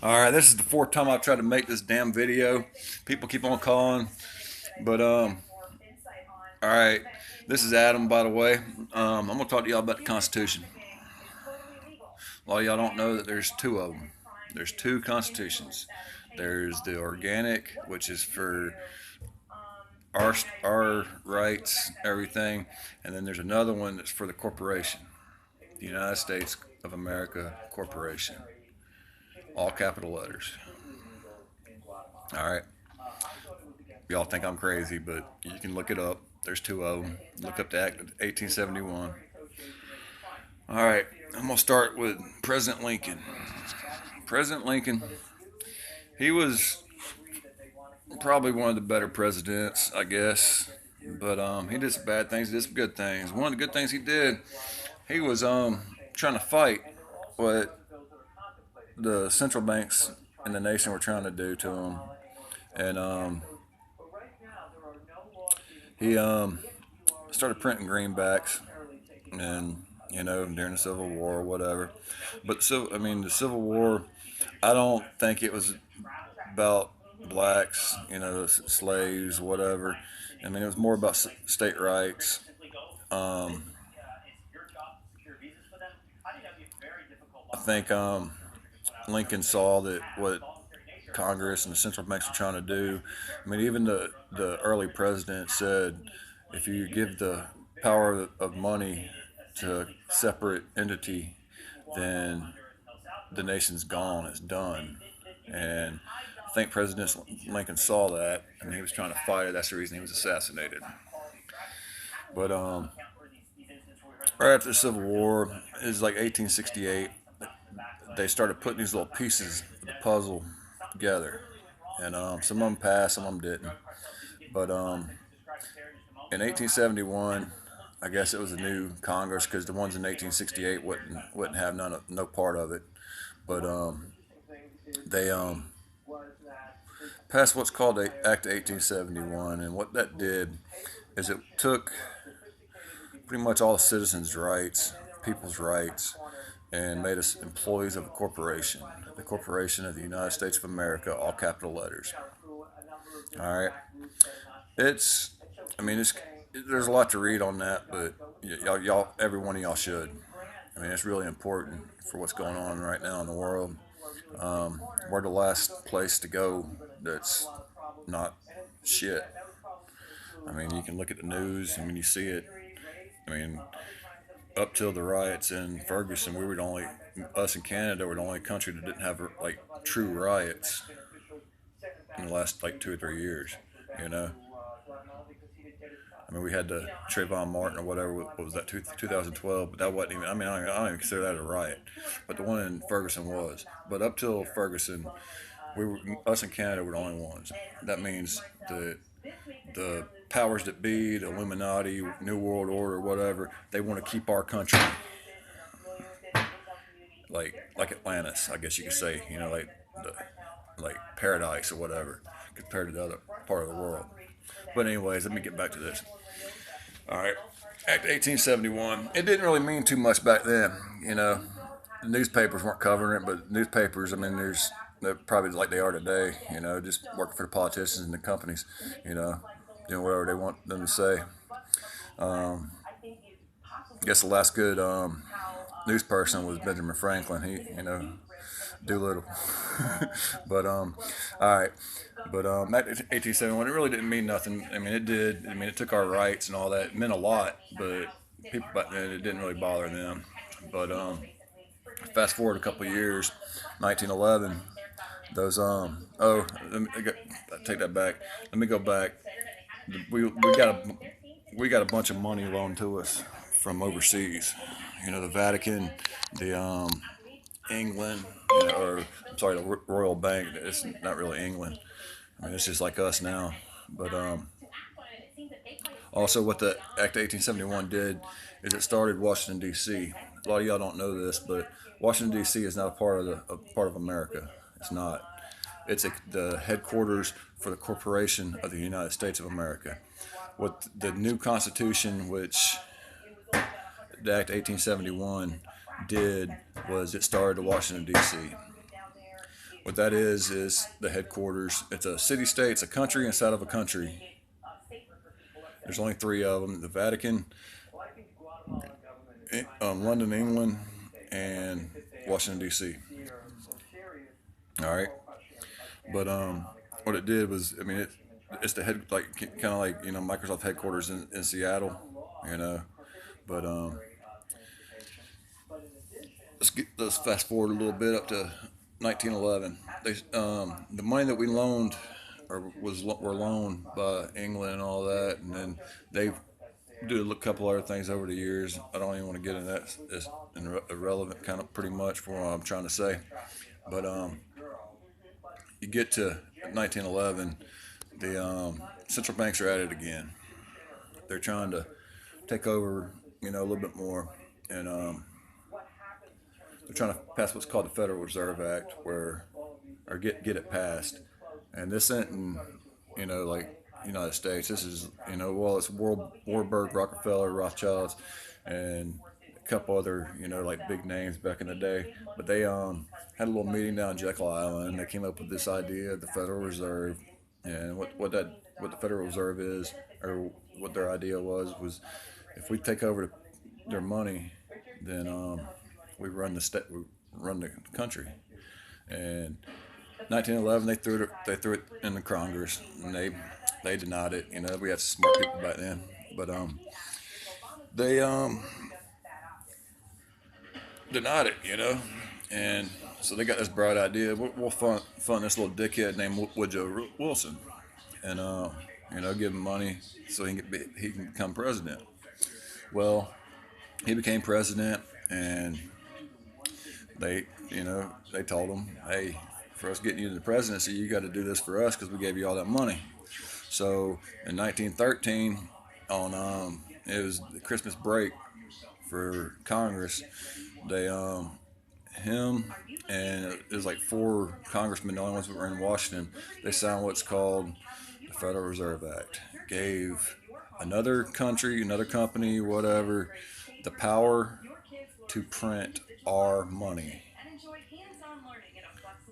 All right, this is the fourth time I've tried to make this damn video. People keep on calling, but all right. This is Adam, by the way. I'm gonna talk to y'all about the Constitution. A lot of y'all don't know that there's two of them. There's two constitutions. There's the organic, which is for our rights, everything, and then there's another one that's for the corporation, the United States of America Corporation, all capital letters. All right. Y'all think I'm crazy, but you can look it up. There's two of them. Look up the Act of 1871. All right, I'm gonna start with President Lincoln. President Lincoln, he was probably one of the better presidents, I guess. But he did some bad things, he did some good things. One of the good things he did, he was trying to fight what the central banks in the nation were trying to do to him, and he started printing greenbacks, and during the Civil War or whatever. But so I mean, the Civil War, I don't think it was about blacks, slaves, whatever. I mean, it was more about state rights. Um, I think Lincoln saw that what Congress and the central banks were trying to do. I mean, even the early president said, if you give the power of money to a separate entity, then the nation's gone, it's done. And I think President Lincoln saw that, and he was trying to fight it. That's the reason he was assassinated. But right after the Civil War, it was like 1868. They started putting these little pieces of the puzzle together, and some of them passed, some of them didn't. But in 1871, I guess it was a new Congress because the ones in 1868 wouldn't have no part of it. But they passed what's called the Act of 1871, and what that did is it took pretty much all the citizens' rights, people's rights, and made us employees of a corporation, the Corporation of the United States of America, all capital letters. All right, it's, I mean, there's a lot to read on that, but y'all, every one of y'all should. I mean, it's really important for what's going on right now in the world. We're the last place to go that's not shit. I mean, you can look at the news. I mean, you see it. I mean, up till the riots in Ferguson, we were the only, us in Canada were the only country that didn't have like true riots in the last like 2 or 3 years. You know, I mean, we had the Trayvon Martin or whatever. What was that? 2012, but that wasn't even. I mean, I don't even consider that a riot. But the one in Ferguson was. But up till Ferguson, us in Canada were the only ones. That means the powers that be, the Illuminati, New World Order, whatever, they want to keep our country like Atlantis, I guess you could say. Like paradise or whatever, compared to the other part of the world. But anyways, let me get back to this. All right, Act 1871. It didn't really mean too much back then. The newspapers weren't covering it, but newspapers, I mean, they're probably like they are today. Just working for the politicians and the companies. You know, doing whatever they want them to say. Um, I guess the last good news person was Benjamin Franklin. Doolittle. But all right. But that 1871, it really didn't mean nothing. I mean, it did. I mean, it took our rights and all that. It meant a lot, but people back then, it didn't really bother them. But fast forward a couple of years, 1911. Those I take that back. Let me go back. We got a bunch of money loaned to us from overseas. The Vatican, the England, or I'm sorry, the Royal Bank. It's not really England. I mean, it's just like us now. But also, what the Act of 1871 did is it started Washington D.C. A lot of y'all don't know this, but Washington D.C. is not a part of America. It's not. It's the headquarters for the Corporation of the United States of America. What the new Constitution, which the Act 1871 did, was it started to Washington D.C. What that is the headquarters. It's a city-state, it's a country inside of a country. There's only three of them: the Vatican, London, England, and Washington D.C. All right, but what it did was, I mean, it's the head, like kind of like Microsoft headquarters in Seattle, you know. But let's fast forward a little bit up to 1911. The money that we loaned or were loaned by England and all that, and then they did a couple other things over the years. I don't even want to get into that. It's irrelevant, kind of pretty much for what I'm trying to say. But you get to 1911, the central banks are at it again. They're trying to take over, a little bit more, and they're trying to pass what's called the Federal Reserve Act, or get it passed. And this isn't, like United States. This is, it's Warburg, Rockefeller, Rothschilds, and a couple other, like big names back in the day. But they had a little meeting down Jekyll Island. They came up with this idea of the Federal Reserve, and what the Federal Reserve is, or what their idea was if we take over their money, then we run the country. And 1911, they threw it in the Congress, and they denied it. We had smart people back then, but they denied it. And so they got this bright idea: we'll fund this little dickhead named Woodrow Wilson, and give him money so he can become president. Well, he became president, and they told him, hey, for us getting you to the presidency, you got to do this for us because we gave you all that money. So in 1913, it was the Christmas break for Congress. They him and it was like 4 congressmen, the only ones that were in Washington. They signed what's called the Federal Reserve Act. Gave another country, another company, whatever, the power to print our money.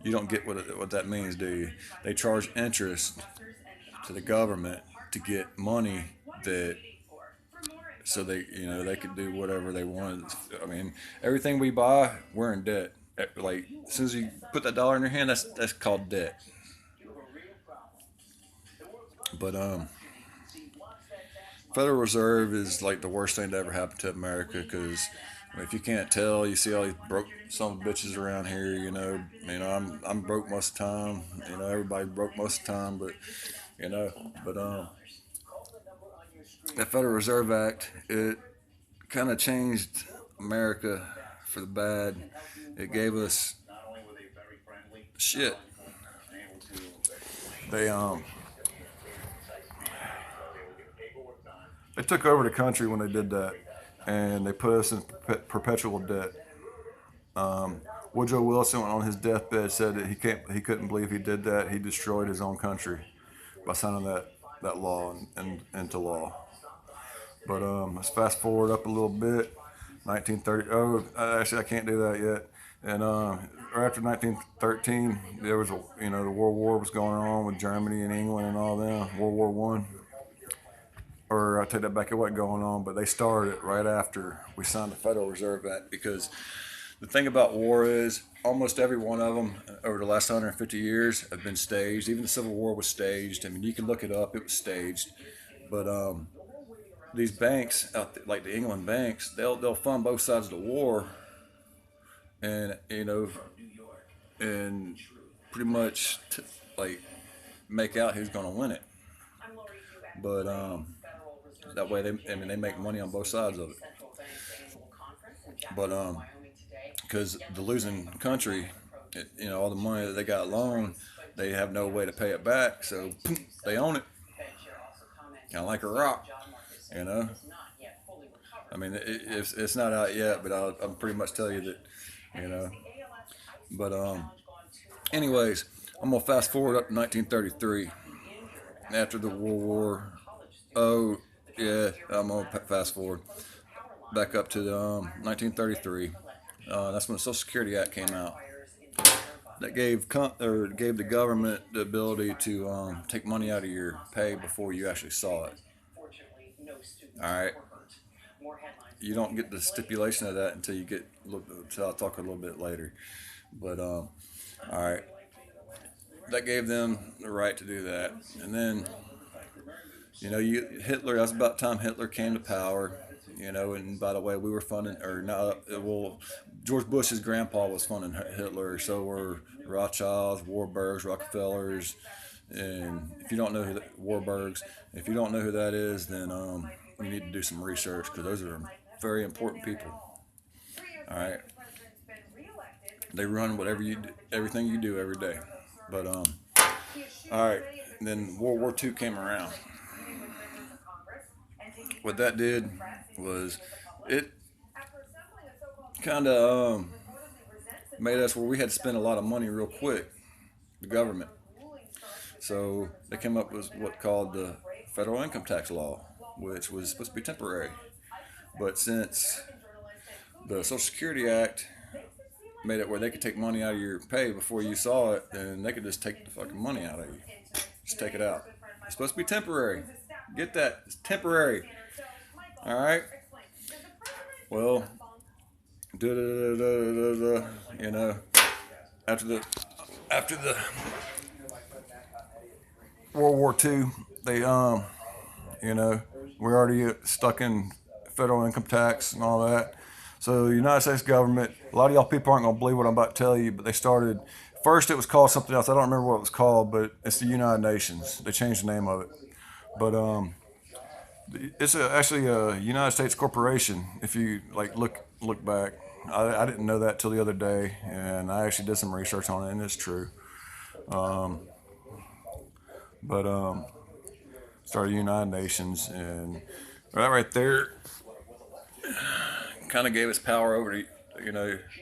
You don't get what that means, do you? They charge interest to the government to get money so they could do whatever they wanted. I mean, everything we buy, we're in debt. Like, as soon as you put that dollar in your hand, that's called debt. But Federal Reserve is like the worst thing to ever happen to America, because if you can't tell, you see all these broke some bitches around here. I'm broke most of the time. Everybody broke most of the time, but the Federal Reserve Act, it kind of changed America for the bad. It gave us shit. They took over the country when they did that, and they put us in perpetual debt. Woodrow Wilson, on his deathbed, said that he couldn't believe he did that. He destroyed his own country by signing that law into law. But let's fast forward up a little bit. 1930. Oh, actually, I can't do that yet. And right after 1913, there was the World War was going on with Germany and England and all them. World War One. Or I take that back, it wasn't going on, but they started it right after we signed the Federal Reserve Act. Because the thing about war is, almost every one of them over the last 150 years have been staged. Even the Civil War was staged. I mean, you can look it up; it was staged. But these banks, like the England banks, they'll fund both sides of the war, and and pretty much make out who's going to win it. But that way they make money on both sides of it. But because the losing country, all the money that they got loaned, they have no way to pay it back, so they own it, kind of like a rock. I mean, it's not out yet, but I'll pretty much tell you that, But anyways, I'm gonna fast forward up to 1933, after the World War. Oh yeah, I'm gonna fast forward back up to 1933. That's when the Social Security Act came out. that gave the government the ability to take money out of your pay before you actually saw it. All right. You don't get the stipulation of that until you get. Until I'll talk a little bit later. But all right, that gave them the right to do that. And then, Hitler. That's about time Hitler came to power. And by the way, we were funding, or not. Well, George Bush's grandpa was funding Hitler. So were Rothschilds, Warburgs, Rockefellers, and if you don't know Warburgs, if you don't know who that is, then you need to do some research because those are very important people. All right, they run everything you do every day. But all right. And then World War II came around. What that did was it kind of made us where we had to spend a lot of money real quick, the government. So they came up with what called the federal income tax law, which was supposed to be temporary. But since the Social Security Act made it where they could take money out of your pay before you saw it, then they could just take the fucking money out of you. Just take it out. It's supposed to be temporary. Get that? It's temporary. All right. Well, after the World War II, they we're already stuck in federal income tax and all that. So the United States government, a lot of y'all people aren't gonna believe what I'm about to tell you, but they started. First, it was called something else. I don't remember what it was called, but it's the United Nations. They changed the name of it, but it's actually a United States corporation. If you look back, I didn't know that till the other day, and I actually did some research on it, and it's true. Started United Nations, and right there kind of gave us power over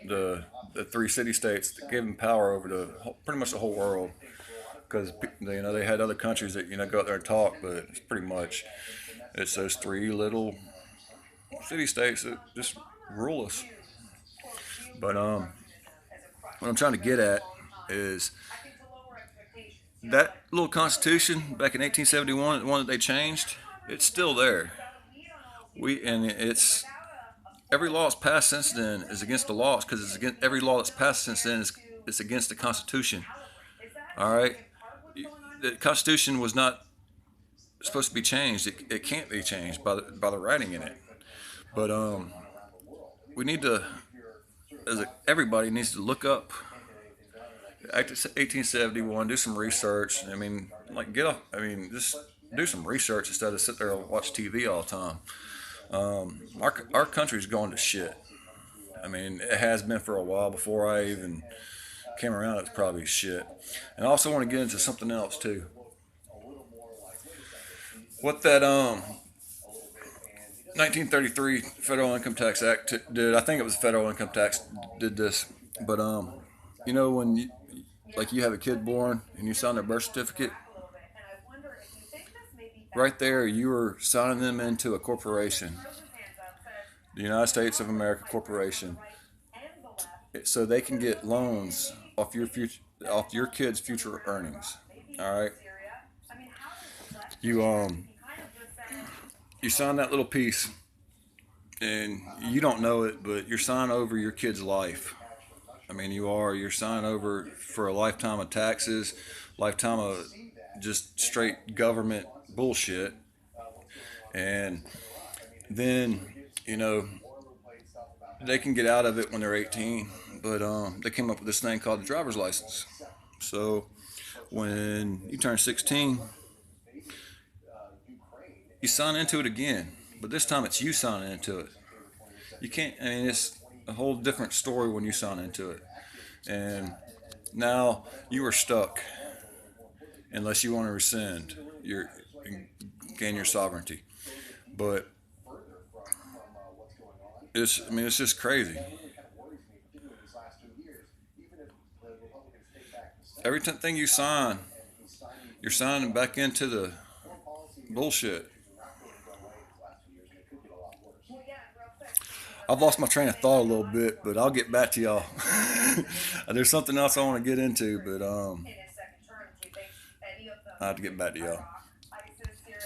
the three city states. That gave them power over pretty much the whole world, because they had other countries that go out there and talk, but it's pretty much it's those three little city states that just rule us. But what I'm trying to get at is that little constitution back in 1871, the one that they changed, it's still there. It's every law that's passed since then is against the laws, because it's against every law that's passed since then it's against the Constitution. All right, the Constitution was not supposed to be changed. It can't be changed by the writing in it. But we need to, everybody needs to look up Act of 1871, do some research. I mean, just do some research instead of sit there and watch TV all the time. Our country's going to shit. I mean, it has been for a while. Before I even came around, it's probably shit. And I also want to get into something else too. What that 1933 Federal Income Tax Act did, I think it was Federal Income Tax did this, but when you have a kid born and you sign their birth certificate, right there you were signing them into a corporation, the United States of America Corporation, so they can get loans off your kids' future earnings. All right, you sign that little piece, and you don't know it, but you're signing over your kid's life. I mean, you're signing over for a lifetime of taxes, lifetime of just straight government bullshit. And then, they can get out of it when they're 18, but they came up with this thing called the driver's license. So when you turn 16, you sign into it again, but this time it's you signing into it. You can't, it's a whole different story when you sign into it. And now you are stuck unless you want to rescind gain your sovereignty. But it's just crazy. Everything you sign, you're signing back into the bullshit. I've lost my train of thought a little bit, but I'll get back to y'all. There's something else I want to get into, but I have to get back to y'all.